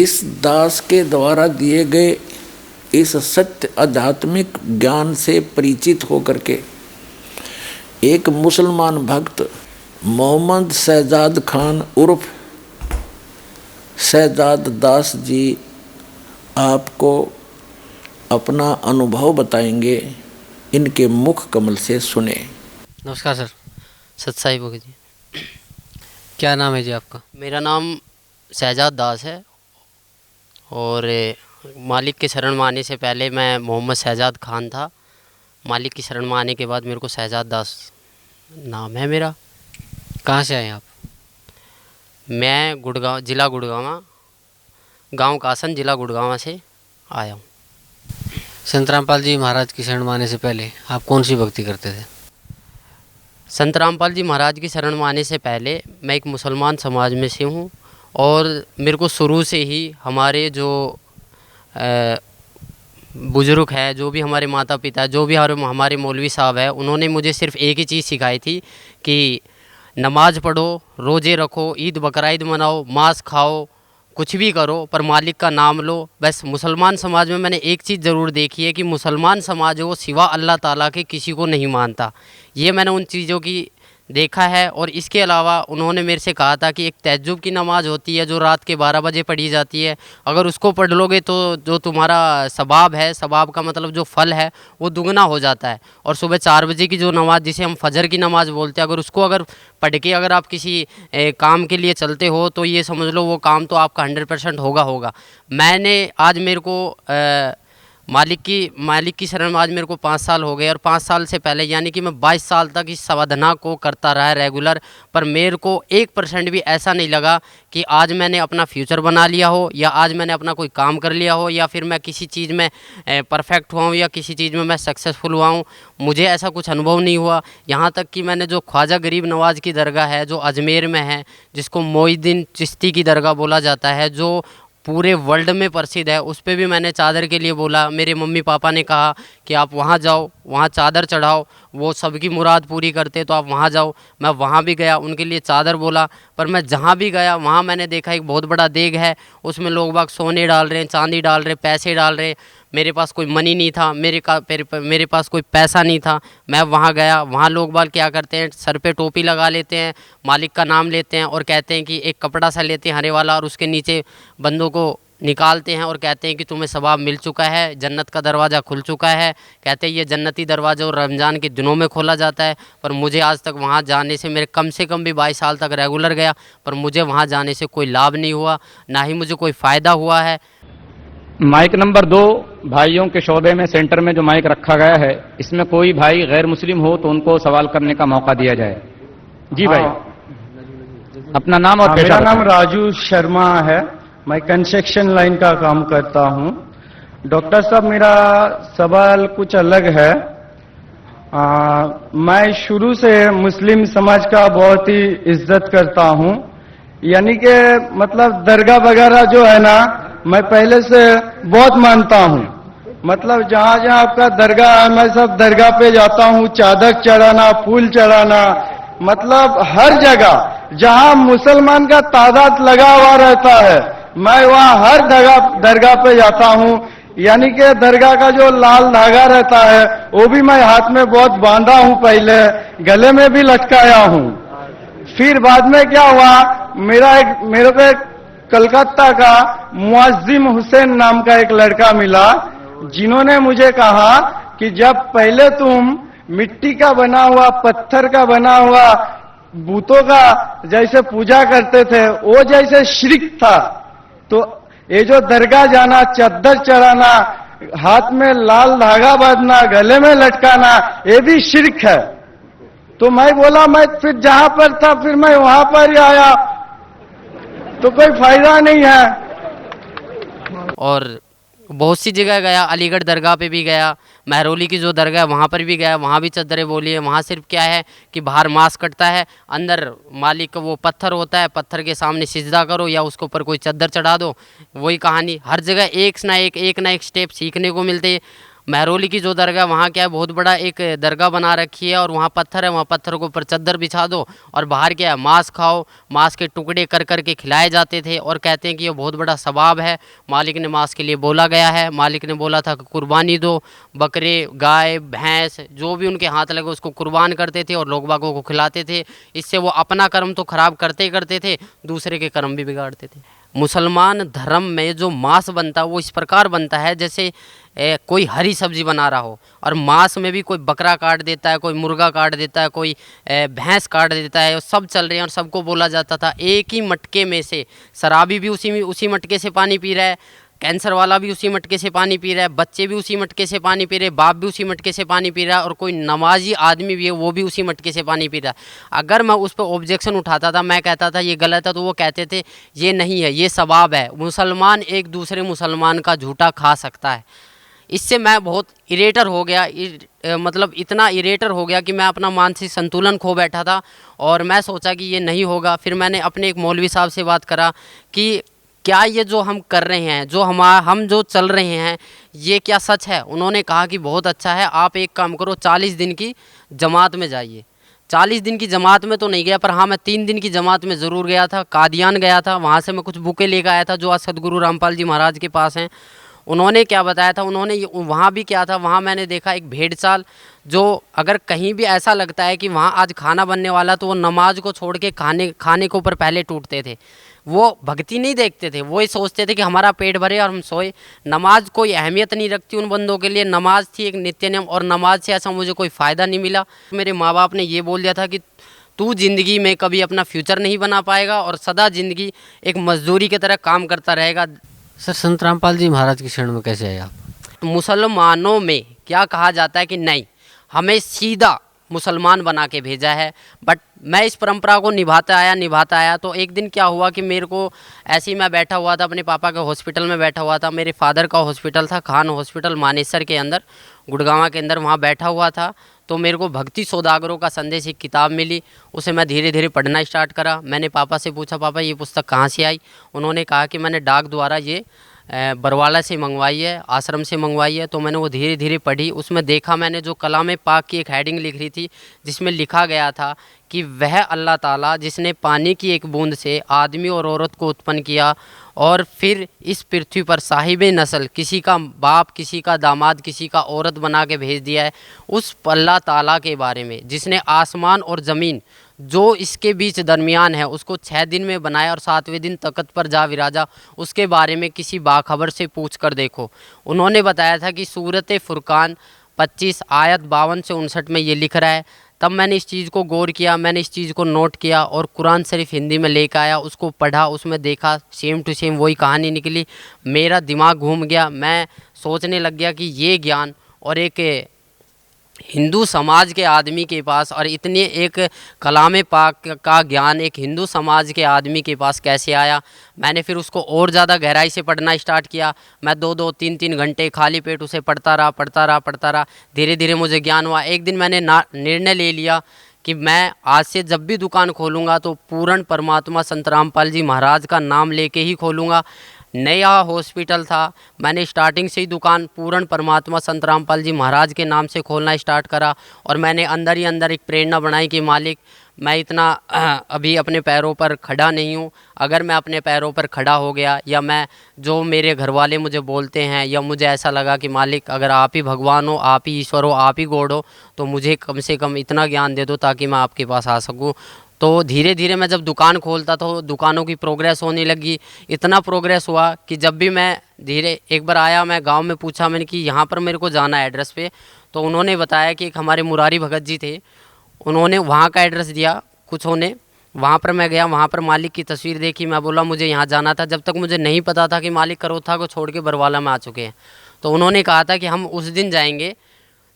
इस दास के द्वारा दिए गए इस सत्य आध्यात्मिक ज्ञान से परिचित होकर के एक मुसलमान भक्त मोहम्मद शहजाद खान उर्फ शहजाद दास जी आपको अपना अनुभव बताएंगे। इनके मुख कमल से सुने। नमस्कार सर, सतसाई बोगे जी। क्या नाम है जी आपका? मेरा नाम शहजाद दास है और मालिक के शरण में आने से पहले मैं मोहम्मद शहजाद खान था। मालिक की शरण में आने के बाद मेरे को शहजाद दास नाम है मेरा। कहाँ से आए आप? मैं गुड़गांव, ज़िला गुड़गांव, गांव कासन, ज़िला गुड़गांव से आया हूँ। संत रामपाल जी महाराज की शरण में आने से पहले आप कौन सी भक्ति करते थे? संत रामपाल जी महाराज की शरण में आने से पहले मैं एक मुसलमान समाज में से हूँ और मेरे को शुरू से ही हमारे जो बुज़ुर्ग है, जो भी हमारे माता पिता, जो भी हमारे मौलवी साहब है, उन्होंने मुझे सिर्फ़ एक ही चीज़ सिखाई थी कि नमाज़ पढ़ो, रोज़े रखो, ईद बकरीद मनाओ, मांस खाओ, कुछ भी करो पर मालिक का नाम लो। बस मुसलमान समाज में मैंने एक चीज़ ज़रूर देखी है कि मुसलमान समाज वो सिवा अल्लाह ताला के किसी को नहीं मानता। ये मैंने उन चीज़ों की देखा है। और इसके अलावा उन्होंने मेरे से कहा था कि एक तहज्जुद की नमाज़ होती है जो रात के 12 बजे पढ़ी जाती है, अगर उसको पढ़ लोगे तो जो तुम्हारा सवाब है, सवाब का मतलब जो फल है वो दुगना हो जाता है। और सुबह 4 बजे की जो नमाज़ जिसे हम फजर की नमाज़ बोलते हैं, अगर पढ़ के अगर आप किसी काम के लिए चलते हो तो ये समझ लो वो काम तो आपका 100% होगा। मैंने आज मेरे को मालिक की शरण में आज मेरे को 5 साल हो गए और 5 साल से पहले यानी कि मैं 22 साल तक इस साधना को करता रहा रेगुलर, पर मेरे को 1% भी ऐसा नहीं लगा कि आज मैंने अपना फ्यूचर बना लिया हो या आज मैंने अपना कोई काम कर लिया हो या फिर मैं किसी चीज़ में परफेक्ट हुआ हूँ या किसी चीज़ में मैं सक्सेसफुल हुआ हूँ। मुझे ऐसा कुछ अनुभव नहीं हुआ। यहाँ तक कि मैंने जो ख्वाजा गरीब नवाज़ की दरगाह है जो अजमेर में है, जिसको मोइनुद्दीन चिश्ती की दरगाह बोला जाता है, जो पूरे वर्ल्ड में प्रसिद्ध है, उस पे भी मैंने चादर के लिए बोला। मेरे मम्मी पापा ने कहा कि आप वहाँ जाओ, वहाँ चादर चढ़ाओ, वो सबकी मुराद पूरी करते तो आप वहाँ जाओ। मैं वहाँ भी गया, उनके लिए चादर बोला। पर मैं जहाँ भी गया वहाँ मैंने देखा एक बहुत बड़ा देग है, उसमें लोग बाग सोने डाल रहे हैं, चांदी डाल रहे हैं, पैसे डाल रहे हैं। मेरे पास कोई मनी नहीं था, मेरे पास कोई पैसा नहीं था। मैं वहाँ गया, वहाँ लोग बाग क्या करते हैं, सर पे टोपी लगा लेते हैं, मालिक का नाम लेते हैं और कहते हैं कि एक कपड़ा सा लेते हैं हरे वाला और उसके नीचे बंदों को निकालते हैं और कहते हैं कि तुम्हें सवाब मिल चुका है, जन्नत का दरवाज़ा खुल चुका है। कहते हैं ये जन्नती दरवाज़ा और रमज़ान के दिनों में खोला जाता है। पर मुझे आज तक वहाँ जाने से, मेरे कम से कम भी 22 साल तक रेगुलर गया, पर मुझे वहाँ जाने से कोई लाभ नहीं हुआ, ना ही मुझे कोई फ़ायदा हुआ है। माइक नंबर 2 भाइयों के शोबे में सेंटर में जो माइक रखा गया है, इसमें कोई भाई गैर मुस्लिम हो तो उनको सवाल करने का मौका दिया जाए। जी भाई, अपना नाम और मेरा नाम राजू शर्मा है, मैं कंस्ट्रक्शन लाइन का काम करता हूं। डॉक्टर साहब, मेरा सवाल कुछ अलग है। मैं शुरू से मुस्लिम समाज का बहुत ही इज्जत करता हूं, यानी कि मतलब दरगाह वगैरह जो है ना, मैं पहले से बहुत मानता हूं। मतलब जहां जहां आपका दरगाह है मैं सब दरगाह पे जाता हूं, चादर चढ़ाना, फूल चढ़ाना, मतलब हर जगह जहां मुसलमान का तादाद लगा हुआ रहता है मैं वहां हर दरगाह पे जाता हूं। यानी कि दरगाह का जो लाल धागा रहता है वो भी मैं हाथ में बहुत बांधा हूं, पहले गले में भी लटकाया हूं। फिर बाद में क्या हुआ, मेरे को कलकत्ता का मुअज्जिम हुसैन नाम का एक लड़का मिला, जिन्होंने मुझे कहा कि जब पहले तुम मिट्टी का बना हुआ, पत्थर का बना हुआ बूतों का जैसे पूजा करते थे, वो जैसे शिर्क था, तो ये जो दरगाह जाना, चद्दर चढ़ाना, हाथ में लाल धागा बांधना, गले में लटकाना, ये भी शिर्क है। तो मैं बोला, मैं फिर जहां पर था फिर मैं वहां पर ही आया, तो कोई फायदा नहीं है। और बहुत सी जगह गया, अलीगढ़ दरगाह पे भी गया, महरौली की जो दरगाह है वहाँ पर भी गया, वहाँ भी चद्दरें बोली है। वहाँ सिर्फ क्या है कि बाहर मांस कटता है, अंदर मालिक का वो पत्थर होता है, पत्थर के सामने सिजदा करो या उसके ऊपर कोई चद्दर चढ़ा दो, वही कहानी। हर जगह एक ना एक स्टेप सीखने को मिलते। महरौली की जो दरगाह, वहाँ क्या है, बहुत बड़ा एक दरगाह बना रखी है और वहाँ पत्थर है, वहाँ पत्थर के ऊपर चद्दर बिछा दो और बाहर क्या है, मांस खाओ, मांस के टुकड़े कर कर के खिलाए जाते थे और कहते हैं कि ये बहुत बड़ा सवाब है। मालिक ने मांस के लिए बोला गया है, मालिक ने बोला था कि कुर्बानी दो, बकरे, गाय, भैंस जो भी उनके हाथ लगे उसको कुर्बान करते थे और लोग बागों को खिलाते थे। इससे वो अपना कर्म तो खराब करते ही करते थे, दूसरे के कर्म भी बिगाड़ते थे। मुसलमान धर्म में जो मांस बनता है वो इस प्रकार बनता है जैसे कोई हरी सब्जी बना रहा हो, और मांस में भी कोई बकरा काट देता है, कोई मुर्गा काट देता है, कोई भैंस काट देता है, सब चल रहे हैं और सबको बोला जाता था एक ही मटके में से, शराबी भी उसी मटके से पानी पी रहा है, कैंसर वाला भी उसी मटके से पानी पी रहा है, बच्चे भी उसी मटके से पानी पी रहे हैं, बाप भी उसी मटके से पानी पी रहा है और कोई नमाजी आदमी भी है वो भी उसी मटके से पानी पी रहा है। अगर मैं उस पर ऑब्जेक्शन उठाता था, मैं कहता था ये गलत है, तो वो कहते थे ये नहीं है, ये सवाब है, मुसलमान एक दूसरे मुसलमान का झूठा खा सकता है। इससे मैं बहुत इरेटर हो गया, मतलब इतना इरेटर हो गया कि मैं अपना मानसिक संतुलन खो बैठा था और मैं सोचा कि ये नहीं होगा। फिर मैंने अपने एक मौलवी साहब से बात करा कि क्या ये जो हम कर रहे हैं, जो हम जो चल रहे हैं, ये क्या सच है। उन्होंने कहा कि बहुत अच्छा है, आप एक काम करो, 40 दिन की जमात में जाइए। 40 दिन की जमात में तो नहीं गया, पर हाँ मैं 3 दिन की जमात में ज़रूर गया था। कादियान गया था, वहाँ से मैं कुछ बुकें लेकर आया था जो आज सदगुरु रामपाल जी महाराज के पास हैं। उन्होंने क्या बताया था, उन्होंने वहाँ भी क्या था, वहाँ मैंने देखा एक भेड़चाल, जो अगर कहीं भी ऐसा लगता है कि वहाँ आज खाना बनने वाला, तो वो नमाज को छोड़ के खाने के ऊपर पहले टूटते थे। वो भक्ति नहीं देखते थे, वो ये सोचते थे कि हमारा पेट भरे और हम सोए। नमाज कोई अहमियत नहीं रखती उन बंदों के लिए। नमाज थी एक नित्य नियम और नमाज से ऐसा मुझे कोई फ़ायदा नहीं मिला। मेरे माँ बाप ने ये बोल दिया था कि तू ज़िंदगी में कभी अपना फ्यूचर नहीं बना पाएगा और सदा ज़िंदगी एक मजदूरी की तरह काम करता रहेगा। सर संत रामपाल जी महाराज की शरण में कैसे आए आप? मुसलमानों में क्या कहा जाता है कि नहीं, हमें सीधा मुसलमान बना के भेजा है, बट मैं इस परंपरा को निभाता आया। तो एक दिन क्या हुआ कि मेरे को ऐसे ही मैं बैठा हुआ था, अपने पापा के हॉस्पिटल में बैठा हुआ था। मेरे फादर का हॉस्पिटल था खान हॉस्पिटल मानेसर के अंदर, गुड़गांव के अंदर, वहाँ बैठा हुआ था। तो मेरे को भक्ति सौदागरों का संदेश एक किताब मिली, उसे मैं धीरे धीरे पढ़ना स्टार्ट करा। मैंने पापा से पूछा, पापा ये पुस्तक कहाँ से आई? उन्होंने कहा कि मैंने डाक द्वारा ये बरवाला से मंगवाई है, आश्रम से मंगवाई है। तो मैंने वो धीरे धीरे पढ़ी। उसमें देखा मैंने जो कलाम पाक की एक हेडिंग लिख रही थी, जिसमें लिखा गया था कि वह अल्लाह ताला जिसने पानी की एक बूंद से आदमी और औरत को उत्पन्न किया और फिर इस पृथ्वी पर साहिब नस्ल, किसी का बाप, किसी का दामाद, किसी का औरत बना के भेज दिया है, उस अल्लाह ताला के बारे में, जिसने आसमान और ज़मीन जो इसके बीच दरमियान है उसको 6 दिन में बनाया और 7वें दिन तख्त पर जा विराजा, उसके बारे में किसी बाखबर से पूछ कर देखो। उन्होंने बताया था कि सूरत फुरकान 25 आयत 52 से 59 में ये लिख रहा है। तब मैंने इस चीज़ को गौर किया, मैंने इस चीज़ को नोट किया और कुरान शरीफ हिंदी में लेकर आया, उसको पढ़ा, उसमें देखा, सेम टू सेम वही कहानी निकली। मेरा दिमाग घूम गया, मैं सोचने लग गया कि ये ज्ञान और एक हिंदू समाज के आदमी के पास, और इतने एक कलाम पाक का ज्ञान एक हिंदू समाज के आदमी के पास कैसे आया। मैंने फिर उसको और ज़्यादा गहराई से पढ़ना स्टार्ट किया। मैं 2-2, 3-3 घंटे खाली पेट उसे पढ़ता रहा। धीरे धीरे मुझे ज्ञान हुआ। एक दिन मैंने निर्णय ले लिया कि मैं आज से जब भी दुकान खोलूँगा तो पूर्ण परमात्मा संत रामपाल जी महाराज का नाम लेके ही खोलूँगा। नया हॉस्पिटल था, मैंने स्टार्टिंग से ही दुकान पूर्ण परमात्मा संत रामपाल जी महाराज के नाम से खोलना स्टार्ट करा और मैंने अंदर ही अंदर एक प्रेरणा बनाई कि मालिक मैं इतना अभी अपने पैरों पर खड़ा नहीं हूँ। अगर मैं अपने पैरों पर खड़ा हो गया, या मैं जो मेरे घर वाले मुझे बोलते हैं, या मुझे ऐसा लगा कि मालिक अगर आप ही भगवान हो, आप ही ईश्वर हो, आप ही गॉड हो, तो मुझे कम से कम इतना ज्ञान दे दो ताकि मैं आपके पास आ सकूँ। तो धीरे धीरे मैं जब दुकान खोलता तो दुकानों की प्रोग्रेस होने लगी। इतना प्रोग्रेस हुआ कि जब भी मैं धीरे एक बार आया, मैं गांव में पूछा मैंने कि यहाँ पर मेरे को जाना है एड्रेस पे, तो उन्होंने बताया कि एक हमारे मुरारी भगत जी थे, उन्होंने वहाँ का एड्रेस दिया कुछ होने। वहाँ पर मैं गया, वहाँ पर मालिक की तस्वीर देखी, मैं बोला मुझे यहाँ जाना था। जब तक मुझे नहीं पता था कि मालिक करोथा को छोड़ के बरवाला में आ चुके हैं। तो उन्होंने कहा था कि हम उस दिन जाएंगे।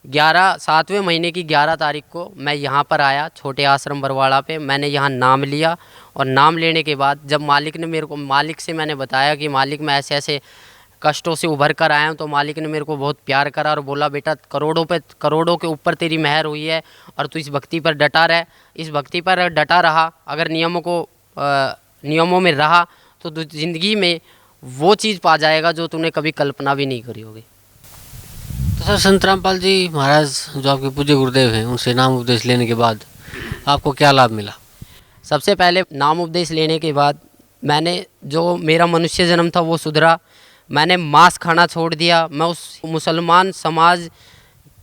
7वें महीने की 11 तारीख को मैं यहाँ पर आया, छोटे आश्रम बरवाड़ा पे। मैंने यहाँ नाम लिया और नाम लेने के बाद जब मालिक से मैंने बताया कि मालिक मैं ऐसे ऐसे कष्टों से उभर कर आया हूँ, तो मालिक ने मेरे को बहुत प्यार करा और बोला बेटा करोड़ों के ऊपर तेरी मेहर हुई है और तू इस भक्ति पर डटा रह। इस भक्ति पर डटा रहा, अगर नियमों में रहा तो तू ज़िंदगी में वो चीज़ पा जाएगा जो तूने कभी कल्पना भी नहीं करी होगी। तो सर संत रामपाल जी महाराज जो आपके पूज्य गुरुदेव हैं उनसे नाम उपदेश लेने के बाद आपको क्या लाभ मिला? सबसे पहले नाम उपदेश लेने के बाद मैंने जो मेरा मनुष्य जन्म था वो सुधरा। मैंने मांस खाना छोड़ दिया। मैं उस मुसलमान समाज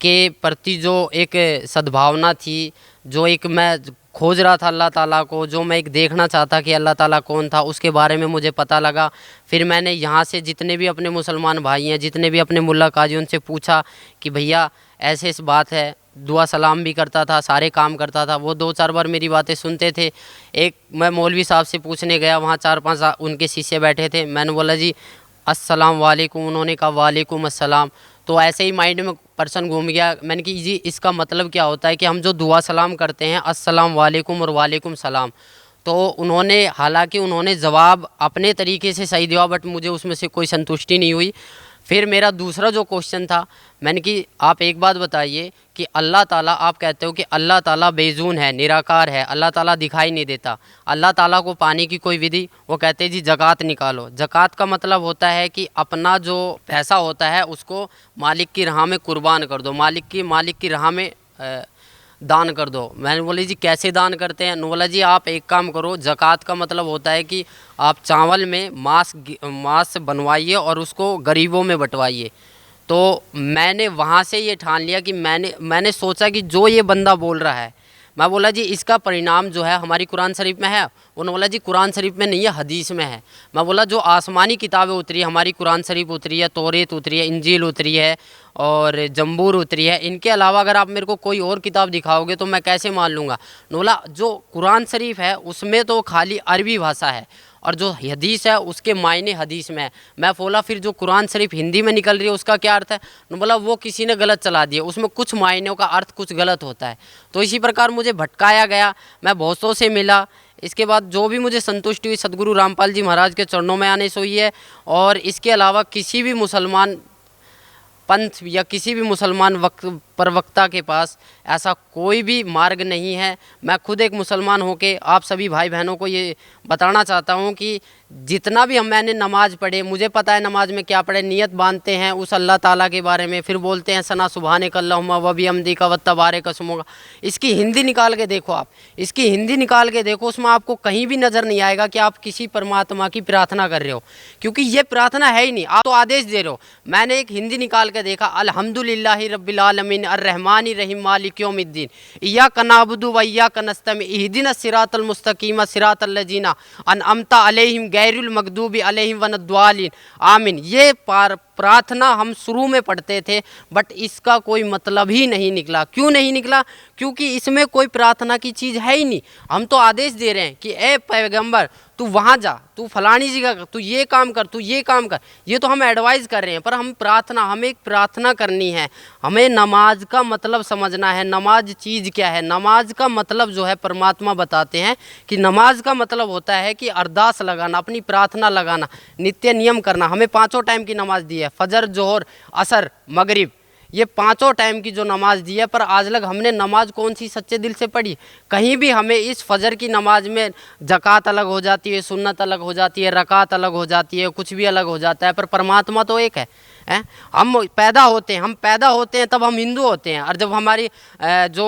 के प्रति जो एक सद्भावना थी, जो एक मैं खोज रहा था अल्लाह ताला को, जो मैं एक देखना चाहता कि अल्लाह ताला कौन था, उसके बारे में मुझे पता लगा। फिर मैंने यहाँ से जितने भी अपने मुसलमान भाई हैं, जितने भी अपने मुल्ला काजी, उनसे पूछा कि भैया ऐसे इस बात है। दुआ सलाम भी करता था, सारे काम करता था। वो 2-4 बार मेरी बातें सुनते थे। एक मैं मौलवी साहब से पूछने गया, वहाँ 4-5 उनके शिष्य बैठे थे। मैंने बोला जी अस्सलाम वालेकुम, उन्होंने कहा वालेकुम अस्सलाम। तो ऐसे ही माइंड में पर्सन घूम गया। मैंने कि जी इसका मतलब क्या होता है कि हम जो दुआ सलाम करते हैं अस्सलाम वालेकुम और वालेकुम सलाम। तो उन्होंने, हालांकि उन्होंने जवाब अपने तरीके से सही दिया, बट मुझे उसमें से कोई संतुष्टि नहीं हुई। फिर मेरा दूसरा जो क्वेश्चन था, मैंने कि आप एक बात बताइए कि अल्लाह ताला, आप कहते हो कि अल्लाह ताला बेजून है, निराकार है, अल्लाह ताला दिखाई नहीं देता। अल्लाह ताला को पाने की कोई विधि? वो कहते हैं जी ज़कात निकालो। ज़कात का मतलब होता है कि अपना जो पैसा होता है उसको मालिक की राह में कुर्बान कर दो, मालिक की राह में दान कर दो। मैंने बोली जी कैसे दान करते हैं? बोला जी आप एक काम करो, ज़कात का मतलब होता है कि आप चावल में मांस बनवाइए और उसको गरीबों में बंटवाइए। तो मैंने वहाँ से ये ठान लिया कि मैंने सोचा कि जो ये बंदा बोल रहा है, मैं बोला जी इसका परिणाम जो है हमारी कुरान शरीफ में है। उन्होंने बोला जी कुरान शरीफ में नहीं है, हदीस में है। मैं बोला जो आसमानी किताबें उतरी है, हमारी कुरान शरीफ उतरी है, तौरेत उतरी है, इंजील उतरी है और जंबूर उतरी है, इनके अलावा अगर आप मेरे को कोई और किताब दिखाओगे तो मैं कैसे मान लूँगा? बोला जो कुरान शरीफ है उसमें तो खाली अरबी भाषा है और जो हदीस है उसके मायने हदीस में है। मैं बोला फिर जो कुरान शरीफ हिंदी में निकल रही है उसका क्या अर्थ है? बोला वो किसी ने गलत चला दिया, उसमें कुछ मायनों का अर्थ कुछ गलत होता है। तो इसी प्रकार मुझे भटकाया गया, मैं बहुतों से मिला। इसके बाद जो भी मुझे संतुष्टि हुई सदगुरु रामपाल जी महाराज के चरणों में आने से हुई है। और इसके अलावा किसी भी मुसलमान पंथ या किसी भी मुसलमान प्रवक्ता के पास ऐसा कोई भी मार्ग नहीं है। मैं खुद एक मुसलमान होके आप सभी भाई बहनों को ये बताना चाहता हूँ कि जितना भी मैंने नमाज़ पढ़े, मुझे पता है नमाज में क्या पढ़े। नियत बांधते हैं उस अल्लाह ताला के बारे में, फिर बोलते हैं सना सुबहानक अल्लाहुम्मा व बिहम्दिका व तबारक अस्मुका। इसकी हिंदी निकाल के देखो, आप इसकी हिंदी निकाल के देखो, उसमें आपको कहीं भी नज़र नहीं आएगा कि आप किसी परमात्मा की प्रार्थना कर रहे हो, क्योंकि ये प्रार्थना है ही नहीं, आप तो आदेश दे रहे हो। मैंने एक हिंदी निकाल के देखा, अल्हम्दुलिल्लाहि रब्बिल आलमीन अर्रहमानिर रहीम मालिक यौमिद्दीन इय्याका नअबुदु व इय्याका नस्तईन इहदिनस सिरातल मुस्तकीम सिरातल लजीना अनअमता अलैहिम गैरुल मगदूबी अलैहिम वनद्वालिन आमीन। ये प्रार्थना हम शुरू में पढ़ते थे, बट इसका कोई मतलब ही नहीं निकला। क्यों नहीं निकला? क्योंकि इसमें कोई प्रार्थना की चीज़ है ही नहीं। हम तो आदेश दे रहे हैं कि ए पैगंबर तू वहाँ जा, तू फलानी जगह कर, तू ये काम कर, तू ये काम कर। ये तो हम एडवाइस कर रहे हैं, पर हमें एक प्रार्थना करनी है। हमें नमाज का मतलब समझना है, नमाज चीज़ क्या है। नमाज का मतलब जो है परमात्मा बताते हैं कि नमाज का मतलब होता है कि अरदास लगाना, अपनी प्रार्थना लगाना, नित्य नियम करना। हमें 5 टाइम की नमाज दी है, फजर, जोहर, असर, मगरिब, ये 5 टाइम की जो नमाज दी है, पर आज लग हमने नमाज कौन सी सच्चे दिल से पढ़ी? कहीं भी हमें इस फजर की नमाज में ज़कात अलग हो जाती है, सुन्नत अलग हो जाती है, रकात अलग हो जाती है, कुछ भी अलग हो जाता है, पर परमात्मा तो एक है। हम पैदा होते हैं तब हम हिंदू होते हैं, और जब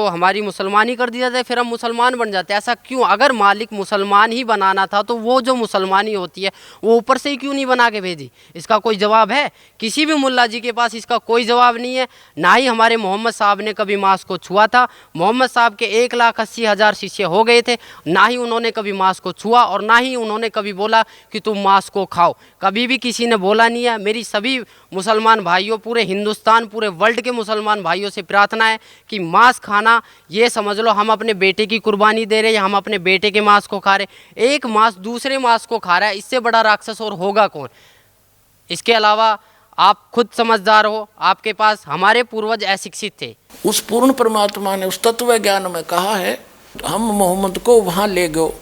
हमारी मुसलमानी कर दी जाती है फिर हम मुसलमान बन जाते हैं। ऐसा क्यों? अगर मालिक मुसलमान ही बनाना था तो वो जो मुसलमानी होती है वो ऊपर से ही क्यों नहीं बना के भेजी? इसका कोई जवाब है? किसी भी मुल्ला जी के पास इसका कोई जवाब नहीं है। ना ही हमारे मोहम्मद साहब ने कभी मांस को छुआ था। मोहम्मद साहब के 1,80,000 शिष्य हो गए थे, ना ही उन्होंने कभी मांस को छुआ और ना ही उन्होंने कभी बोला कि तुम मांस को खाओ। कभी भी किसी ने बोला नहीं है। मेरी सभी मुसलमान भाइयों, पूरे हिंदुस्तान, पूरे वर्ल्ड के मुसलमान भाइयों से प्रार्थना है कि मांस खाना, ये समझ लो हम अपने बेटे की कुर्बानी दे रहे हैं, हम अपने बेटे के मांस को खा रहे। एक मांस दूसरे मांस को खा रहा है, इससे बड़ा राक्षस और होगा कौन? इसके अलावा आप खुद समझदार हो, आपके पास हमारे पूर्वज अशिक्षित थे। उस पूर्ण परमात्मा ने उस तत्व ज्ञान में कहा है, हम मोहम्मद को वहाँ ले गो,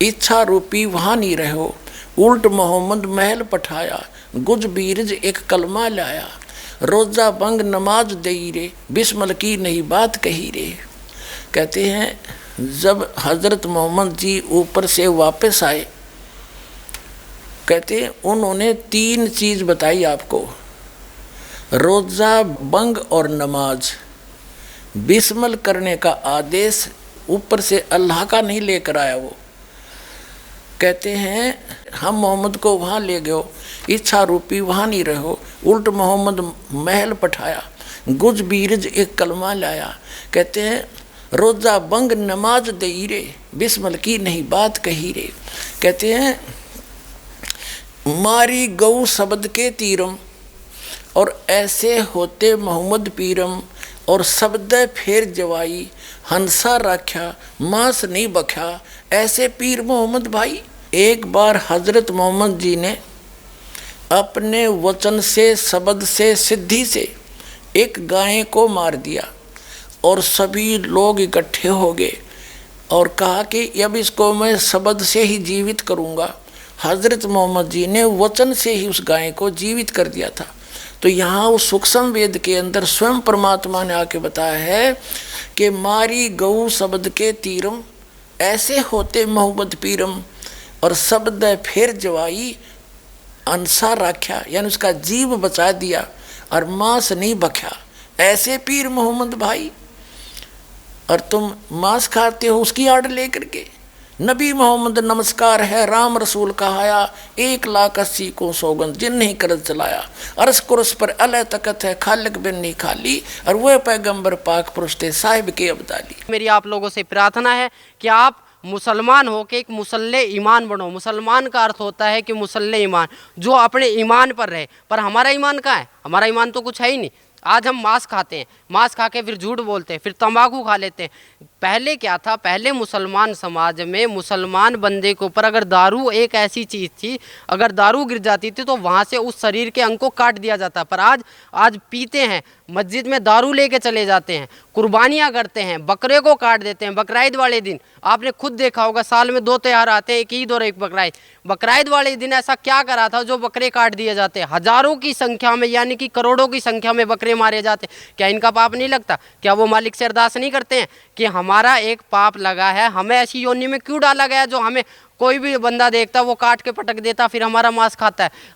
इच्छा रूपी वहाँ नहीं रहो, उल्ट मोहम्मद महल पठाया, गुज बीरज एक कलमा लाया, रोज़ा बंग नमाज दई रे, बिस्मल की नहीं बात कही रे। कहते हैं जब हज़रत मोहम्मद जी ऊपर से वापस आए, कहते हैं उन्होंने 3 चीज़ बताई आपको। रोजा, बंग और नमाज बिस्मिल करने का आदेश ऊपर से अल्लाह का नहीं लेकर आया। वो कहते हैं हम मोहम्मद को वहाँ ले गए, इच्छा रूपी वहाँ नहीं रहो, उल्ट मोहम्मद महल पठाया, गुज बीरज एक कलमा लाया। कहते हैं रोजा, बंग, नमाज दई रे, बिस्मिल की नहीं बात कही रे। कहते हैं मारी गऊ शब्द के तीरम, और ऐसे होते मोहम्मद पीरम, और शब्द फेर जवाई, हंसा राख्या मांस नहीं बख्या, ऐसे पीर मोहम्मद भाई। एक बार हजरत मोहम्मद जी ने अपने वचन से, शब्द से, सिद्धि से एक गाय को मार दिया और सभी लोग इकट्ठे हो गए और कहा कि अब इसको मैं शब्द से ही जीवित करूंगा। हजरत मोहम्मद जी ने वचन से ही उस गाय को जीवित कर दिया था। तो यहाँ उस सूक्ष्म वेद के अंदर स्वयं परमात्मा ने आके बताया है कि मारी गऊ शब्द के तीरम, ऐसे होते मोहम्मद पीरम, और शब्द फिर जवाई अंसा राख्या, यानी उसका जीव बचा दिया और मांस नहीं बख्या, ऐसे पीर मोहम्मद भाई। और तुम मांस खाते हो उसकी आड़ लेकर के। नबी मोहम्मद नमस्कार है, राम रसूल कहाया, 1,80,000 को सौगंध जिन नहीं करत चलाया, अरस कुरस पर अल तकत है, खालिक बिन नहीं खाली, और वह पैगंबर पाक पुरुष थे साहिब के अब्दाली। मेरी आप लोगों से प्रार्थना है कि आप मुसलमान हो के एक मुसल्ले ईमान बनो। मुसलमान का अर्थ होता है कि मुसल्ले ईमान, जो अपने ईमान पर रहे। पर हमारा ईमान कहाँ है? हमारा ईमान तो कुछ है ही नहीं। आज हम मांस खाते हैं, मांस खा के फिर झूठ बोलते हैं, फिर तंबाकू खा लेते हैं। पहले क्या था? पहले मुसलमान समाज में मुसलमान बंदे के ऊपर अगर दारू एक ऐसी चीज़ थी, अगर दारू गिर जाती थी तो वहाँ से उस शरीर के अंग को काट दिया जाता। पर आज पीते हैं, मस्जिद में दारू लेके चले जाते हैं, कुर्बानियाँ करते हैं, बकरे को काट देते हैं। बकराईद वाले दिन आपने खुद देखा होगा, साल में 2 त्यौहार आते हैं, एक ईद और एक बकराईद। बकराईद वाले दिन ऐसा क्या करा था जो बकरे काट दिए जाते हैं? हजारों की संख्या में, यानी कि करोड़ों की संख्या में बकरे मारे जाते। क्या इनका पाप नहीं लगता? क्या वो मालिक से अरदास नहीं करते हैं कि हमारा एक पाप लगा है, हमें ऐसी योनि में क्यों डाला गया जो हमें कोई भी बंदा देखता वो काट के पटक देता, फिर हमारा मांस खाता है?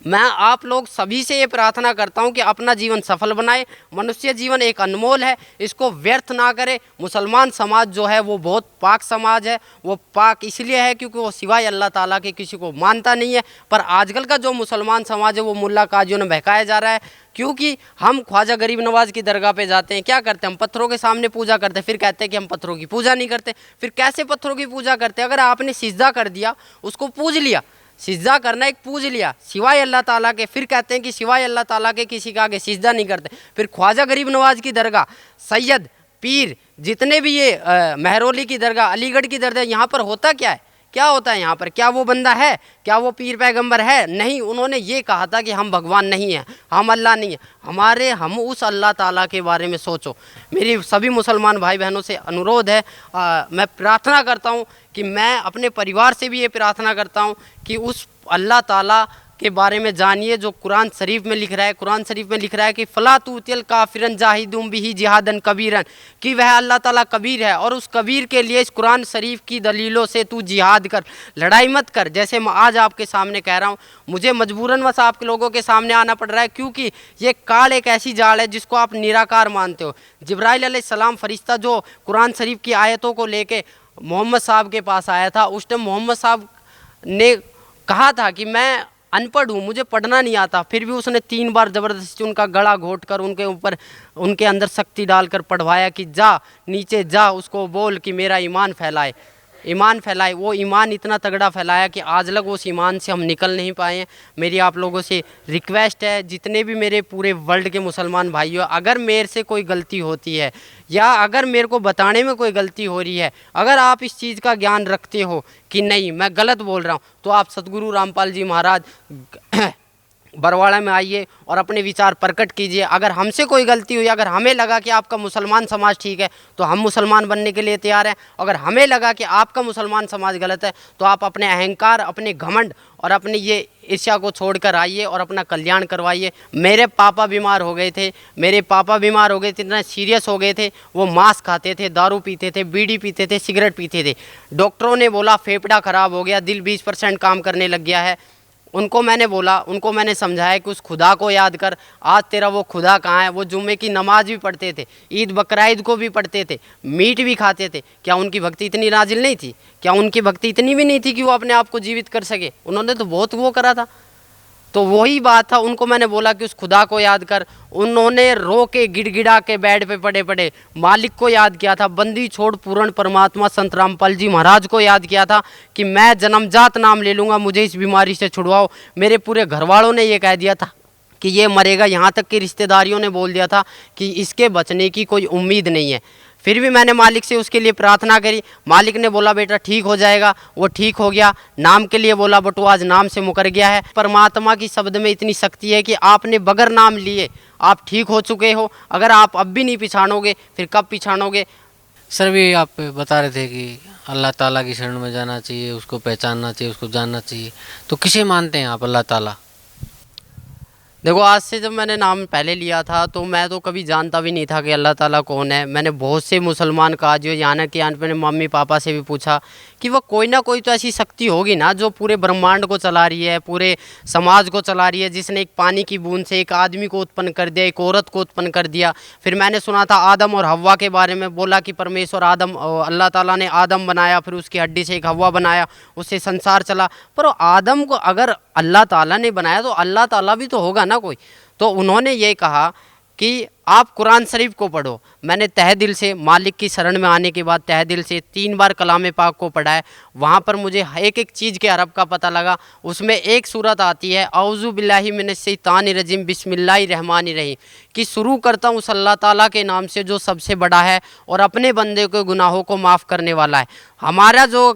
मैं आप लोग सभी से ये प्रार्थना करता हूँ कि अपना जीवन सफल बनाए। मनुष्य जीवन एक अनमोल है, इसको व्यर्थ ना करे। मुसलमान समाज जो है वो बहुत पाक समाज है। वो पाक इसलिए है क्योंकि वो सिवाय अल्लाह ताला के किसी को मानता नहीं है। पर आजकल का जो मुसलमान समाज है वो मुल्ला काजियों ने बहकाया जा रहा है, क्योंकि हम ख्वाजा गरीब नवाज की दरगाह पे जाते हैं, क्या करते हैं? हम पत्थरों के सामने पूजा करते हैं, फिर कहते हैं कि हम पत्थरों की पूजा नहीं करते। फिर कैसे पत्थरों की पूजा करते हैं? अगर आपने सिजदा कर दिया, उसको पूज लिया, सिजदा करना एक पूज लिया सिवाय अल्लाह ताला के, फिर कहते हैं कि सिवाय अल्लाह ताला के किसी का आगे सिजदा नहीं करते। फिर ख्वाजा गरीब नवाज की दरगाह, सैयद, पीर, जितने भी ये महरौली की दरगाह, अलीगढ़ की दरगाह, यहाँ पर होता क्या है? क्या होता है यहाँ पर? क्या वो बंदा है? क्या वो पीर पैगंबर है? नहीं। उन्होंने ये कहा था कि हम भगवान नहीं हैं, हम अल्लाह नहीं है, हम उस अल्लाह ताला के बारे में सोचो। मेरी सभी मुसलमान भाई बहनों से अनुरोध है, मैं प्रार्थना करता हूँ कि मैं अपने परिवार से भी ये प्रार्थना करता हूँ कि उस अल्लाह ताला के बारे में जानिए जो कुरान शरीफ में लिख रहा है। कुरान शरीफ में लिख रहा है कि फ़ला तूतिल काफिरन जाहिदुम बिही जिहादन कबीरन, कि वह अल्लाह ताला कबीर है और उस कबीर के लिए इस कुरान शरीफ की दलीलों से तू जिहाद कर, लड़ाई मत कर। जैसे मैं आज आपके सामने कह रहा हूँ, मुझे मजबूरन बस आप लोगों के सामने आना पड़ रहा है, क्योंकि ये काल एक ऐसी जाल है जिसको आप निराकार मानते हो। जिब्राइल अलैहिस्सलाम फरिश्ता जो कुरान शरीफ की आयतों को लेके मोहम्मद साहब के पास आया था, उस टाइम मोहम्मद साहब ने कहा था कि मैं अनपढ़ हूँ, मुझे पढ़ना नहीं आता। फिर भी उसने 3 बार ज़बरदस्ती उनका गला घोट कर उनके ऊपर, उनके अंदर शक्ति डालकर पढ़वाया कि जा नीचे जा, उसको बोल कि मेरा ईमान फैलाए, ईमान फैलाए। वो ईमान इतना तगड़ा फैलाया कि आज लग उस ईमान से हम निकल नहीं पाए हैं। मेरी आप लोगों से रिक्वेस्ट है, जितने भी मेरे पूरे वर्ल्ड के मुसलमान भाइयों, अगर मेरे से कोई गलती होती है या अगर मेरे को बताने में कोई गलती हो रही है, अगर आप इस चीज़ का ज्ञान रखते हो कि नहीं मैं गलत बोल रहा हूँ, तो आप सतगुरु रामपाल जी महाराज बरवाड़ा में आइए और अपने विचार प्रकट कीजिए। अगर हमसे कोई गलती हुई, अगर हमें लगा कि आपका मुसलमान समाज ठीक है तो हम मुसलमान बनने के लिए तैयार हैं। अगर हमें लगा कि आपका मुसलमान समाज गलत है तो आप अपने अहंकार, अपने घमंड और अपने ये ईर्ष्या को छोड़कर आइए और अपना कल्याण करवाइए। मेरे पापा बीमार हो गए थे, इतना सीरियस हो गए थे, वो मांस खाते थे, दारू पीते थे, बीड़ी पीते थे, सिगरेट पीते थे। डॉक्टरों ने बोला फेफड़ा ख़राब हो गया, दिल 20% काम करने लग गया है। उनको मैंने बोला, उनको मैंने समझाया कि उस खुदा को याद कर, आज तेरा वो खुदा कहाँ है। वो जुम्मे की नमाज भी पढ़ते थे, ईद बकरा-ईद को भी पढ़ते थे, मीट भी खाते थे। क्या उनकी भक्ति इतनी नाजिल नहीं थी? क्या उनकी भक्ति इतनी भी नहीं थी कि वो अपने आप को जीवित कर सके? उन्होंने तो बहुत वो करा था। तो वही बात था, उनको मैंने बोला कि उस खुदा को याद कर। उन्होंने रो के गिड़गिड़ा के बेड पे पड़े पड़े मालिक को याद किया था। बंदी छोड़ पूर्ण परमात्मा संत रामपाल जी महाराज को याद किया था कि मैं जन्मजात नाम ले लूँगा, मुझे इस बीमारी से छुड़वाओ। मेरे पूरे घर वालों ने ये कह दिया था कि ये मरेगा, यहाँ तक कि रिश्तेदारियों ने बोल दिया था कि इसके बचने की कोई उम्मीद नहीं है। फिर भी मैंने मालिक से उसके लिए प्रार्थना करी। मालिक ने बोला बेटा ठीक हो जाएगा, वो ठीक हो गया। नाम के लिए बोला बट वो आज नाम से मुकर गया है। परमात्मा की शब्द में इतनी शक्ति है कि आपने बगैर नाम लिए आप ठीक हो चुके हो। अगर आप अब भी नहीं पिछाड़ोगे फिर कब पिछाड़ोगे? सर भी आप बता रहे थे कि अल्लाह ताला की शरण में जाना चाहिए, उसको पहचानना चाहिए, उसको जानना चाहिए। तो किसे मानते हैं आप अल्लाह ताला? देखो, आज से जब मैंने नाम पहले लिया था तो मैं तो कभी जानता भी नहीं था कि अल्लाह ताला कौन है। मैंने बहुत से मुसलमान काजियों यहाँ कि मैंने मम्मी पापा से भी पूछा कि वह कोई ना कोई तो ऐसी शक्ति होगी ना जो पूरे ब्रह्मांड को चला रही है, पूरे समाज को चला रही है, जिसने एक पानी की बूंद से एक आदमी को उत्पन्न कर दिया, एक औरत को उत्पन्न कर दिया। फिर मैंने सुना था आदम और हव्वा के बारे में, बोला कि परमेश्वर अल्लाह ताला ने आदम बनाया, फिर उसकी हड्डी से एक हव्वा बनाया, उससे संसार चला। पर आदम को अगर अल्लाह ताला ने बनाया तो अल्लाह ताला भी तो होगा ना कोई। तो उन्होंने ये कहा कि आप कुरान शरीफ को पढ़ो। मैंने तहे दिल से मालिक की शरण में आने के बाद तहे दिल से 3 बार कलाम पाक को पढ़ा है। वहाँ पर मुझे एक एक चीज़ के अरब का पता लगा। उसमें एक सूरत आती है औज़ु बिल्लाहि मिनश शैतानिर रजीम बिस्मिल्लाहिर रहमानिर रहीम, कि शुरू करता हूँ उस अल्लाह ताला के नाम से जो सबसे बड़ा है और अपने बंदे के गुनाहों को माफ़ करने वाला है। हमारा जो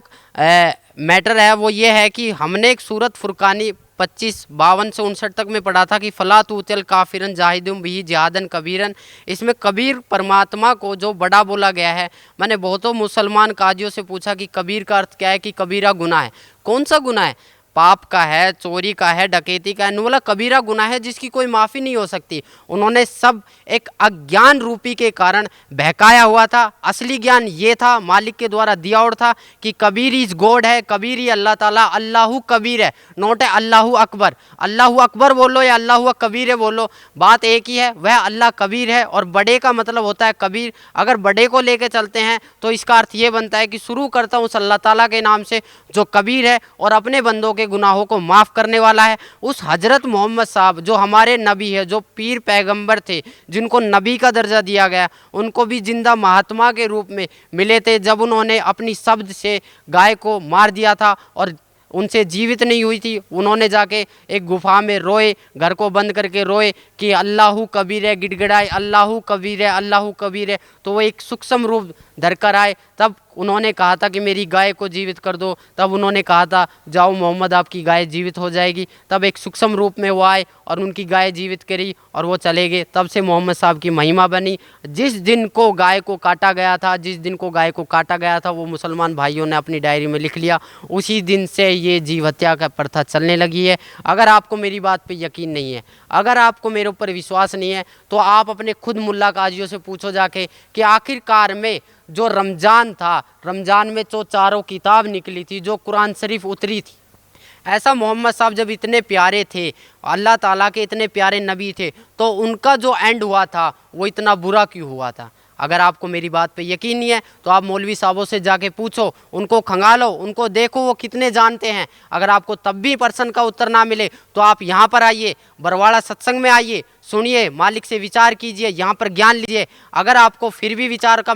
मैटर है वो ये है कि हमने एक सूरत फुरकानी 25-52 से 59 तक में पढ़ा था कि फ़ला तूतिल काफिरन जाहिदुम बिही जिहादन कबीरन। इसमें कबीर परमात्मा को जो बड़ा बोला गया है। मैंने बहुतों मुसलमान काजियों से पूछा कि कबीर का अर्थ क्या है, कि कबीरा गुनाह है। कौन सा गुनाह है? पाप का है, चोरी का है, डकैती का है। बोला कबीरा गुनाह है जिसकी कोई माफ़ी नहीं हो सकती। उन्होंने सब एक अज्ञान रूपी के कारण बहकाया हुआ था। असली ज्ञान ये था, मालिक के द्वारा दिया और था कि कबीर इज गॉड है, कबीर ही अल्लाह ताला, अल्लाहु कबीर है, नोट है अल्लाहु अकबर। अल्लाहु अकबर बोलो या अल्लाहु कबीर है बोलो, बात एक ही है, वह अल्लाह कबीर है। और बड़े का मतलब होता है कबीर। अगर बड़े को लेके चलते हैं तो इसका अर्थ ये बनता है कि शुरू करता हूँ उस अल्लाह ताला के नाम से जो कबीर है और अपने बंदों के गुनाहों को माफ़ करने वाला है। उस हजरत मोहम्मद साहब जो हमारे नबी है, जो पीर पैगंबर थे, जिनको नबी का दर्जा दिया गया, उनको भी जिंदा महात्मा के रूप में मिले थे जब उन्होंने अपनी शब्द से गाय को मार दिया था और उनसे जीवित नहीं हुई थी। उन्होंने जाके एक गुफा में रोए, घर को बंद करके रोए कि अल्लाहु कबीर है, गिड़गिड़ाए अल्लाहु कबीर है, अल्लाहु कबीर है। तो वो एक सूक्ष्म रूप धर कर आए। तब उन्होंने कहा था कि मेरी गाय को जीवित कर दो। तब उन्होंने कहा था जाओ मोहम्मद आपकी गाय जीवित हो जाएगी। तब एक सूक्ष्म रूप में वो आए और उनकी गाय जीवित करी और वो चले गए। तब से मोहम्मद साहब की महिमा बनी। जिस दिन को गाय को काटा गया था, जिस दिन को गाय को काटा गया था, वो मुसलमान भाइयों ने अपनी डायरी में लिख लिया। उसी दिन से ये जीव हत्या का प्रथा चलने लगी है। अगर आपको मेरी बात पे यकीन नहीं है, अगर आपको मेरे ऊपर विश्वास नहीं है, तो आप अपने खुद मुल्ला काजियों से पूछो जाके कि आखिरकार में जो रमज़ान था, रमज़ान में जो चारों किताब निकली थी, जो कुरान शरीफ उतरी थी, ऐसा मोहम्मद साहब जब इतने प्यारे थे, अल्लाह ताला के इतने प्यारे नबी थे, तो उनका जो एंड हुआ था वो इतना बुरा क्यों हुआ था? अगर आपको मेरी बात पे यकीन नहीं है तो आप मौलवी साहबों से जाके पूछो, उनको खंगालो, उनको देखो वो कितने जानते हैं। अगर आपको तब भी प्रश्न का उत्तर ना मिले तो आप यहाँ पर आइए, बरवाड़ा सत्संग में आइए, सुनिए, मालिक से विचार कीजिए, यहाँ पर ज्ञान लीजिए। अगर आपको फिर भी विचार का,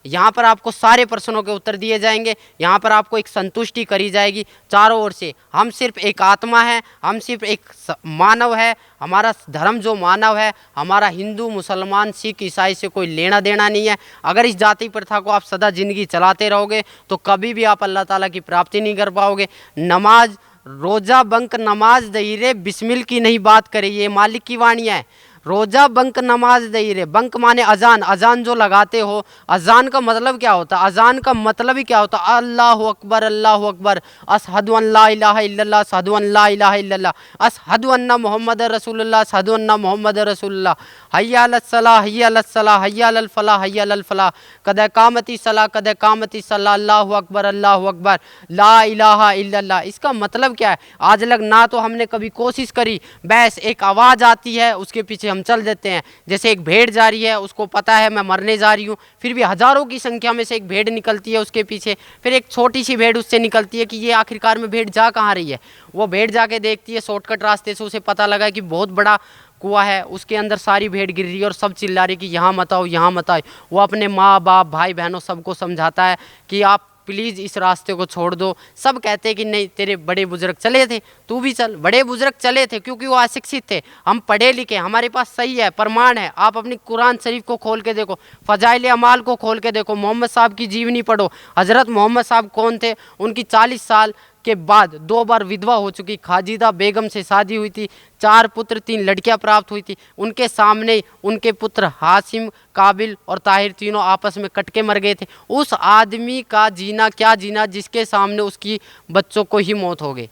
यहाँ पर आपको सारे प्रश्नों के उत्तर दिए जाएंगे। यहाँ पर आपको एक संतुष्टि करी जाएगी चारों ओर से। हम सिर्फ एक आत्मा है, हम सिर्फ एक मानव है। हमारा धर्म जो मानव है, हमारा हिंदू मुसलमान सिख ईसाई से कोई लेना देना नहीं है। अगर इस जाति प्रथा को आप सदा ज़िंदगी चलाते रहोगे तो कभी भी आप अल्लाह ताला की प्राप्ति नहीं कर पाओगे। नमाज, रोज़ा, बंक, नमाज, दहीरे, बिस्मिल की नहीं बात करें, ये मालिक की वाणियाँ है। रोजा बंक नमाज नहीं रे। बंक माने अजान, अजान जो लगाते हो, अजान का मतलब क्या होता है? अजान का मतलब ही क्या होता है? अल्लाहु अकबर, अल्लाहु अकबर, अशहदु अन ला इलाहा इल्लल्लाह, अशहदु अन ला इलाहा इल्लल्लाह, अशहदु अन्ना मुहम्मद रसूलुल्लाह, अशहदु अन्ना मुहम्मद रसूलुल्लाह, हय्या अलस सलाह, हय्या अलस सलाह, हय्या अलल फलाह, हय्या अलल फलाह, कद कामती सलाह, कद कामती सलाह, अल्लाहु अकबर, अल्लाहु अकबर, ला इलाहा इल्लल्लाह। इसका मतलब क्या है? आज लग ना तो हमने कभी कोशिश करी, बस एक आवाज़ आती है उसके पीछे हम चल देते हैं। जैसे एक भेड़ जा रही है, उसको पता है मैं मरने जा रही हूँ, फिर भी हज़ारों की संख्या में से एक भेड़ निकलती है उसके पीछे, फिर एक छोटी सी भेड़ उससे निकलती है कि ये आखिरकार में भेड़ जा कहाँ रही है। वो भेड़ जाके देखती है शॉर्टकट रास्ते से, उसे पता लगा कि बहुत बड़ा कुआं है, उसके अंदर सारी भेड़ गिर रही है और सब चिल्ला रही है कि यहाँ मत आओ, यहाँ मत आओ। वो अपने माँ बाप भाई बहनों सबको समझाता है कि आप प्लीज़ इस रास्ते को छोड़ दो। सब कहते हैं कि नहीं, तेरे बड़े बुजुर्ग चले थे, तू भी चल। बड़े बुजुर्ग चले थे क्योंकि वो अशिक्षित थे, हम पढ़े लिखे, हमारे पास सही है, प्रमाण है। आप अपनी कुरान शरीफ को खोल के देखो, फ़ज़ाइल अमाल को खोल के देखो, मोहम्मद साहब की जीवनी पढ़ो। हज़रत मोहम्मद साहब कौन थे? उनकी 40 साल के बाद 2 बार विधवा हो चुकी खाजिदा बेगम से शादी हुई थी, 4 पुत्र 3 लड़कियां प्राप्त हुई थी। उनके सामने उनके पुत्र हाशिम, काबिल और ताहिर तीनों आपस में कट के मर गए थे। उस आदमी का जीना क्या जीना जिसके सामने उसकी बच्चों को ही मौत हो गई।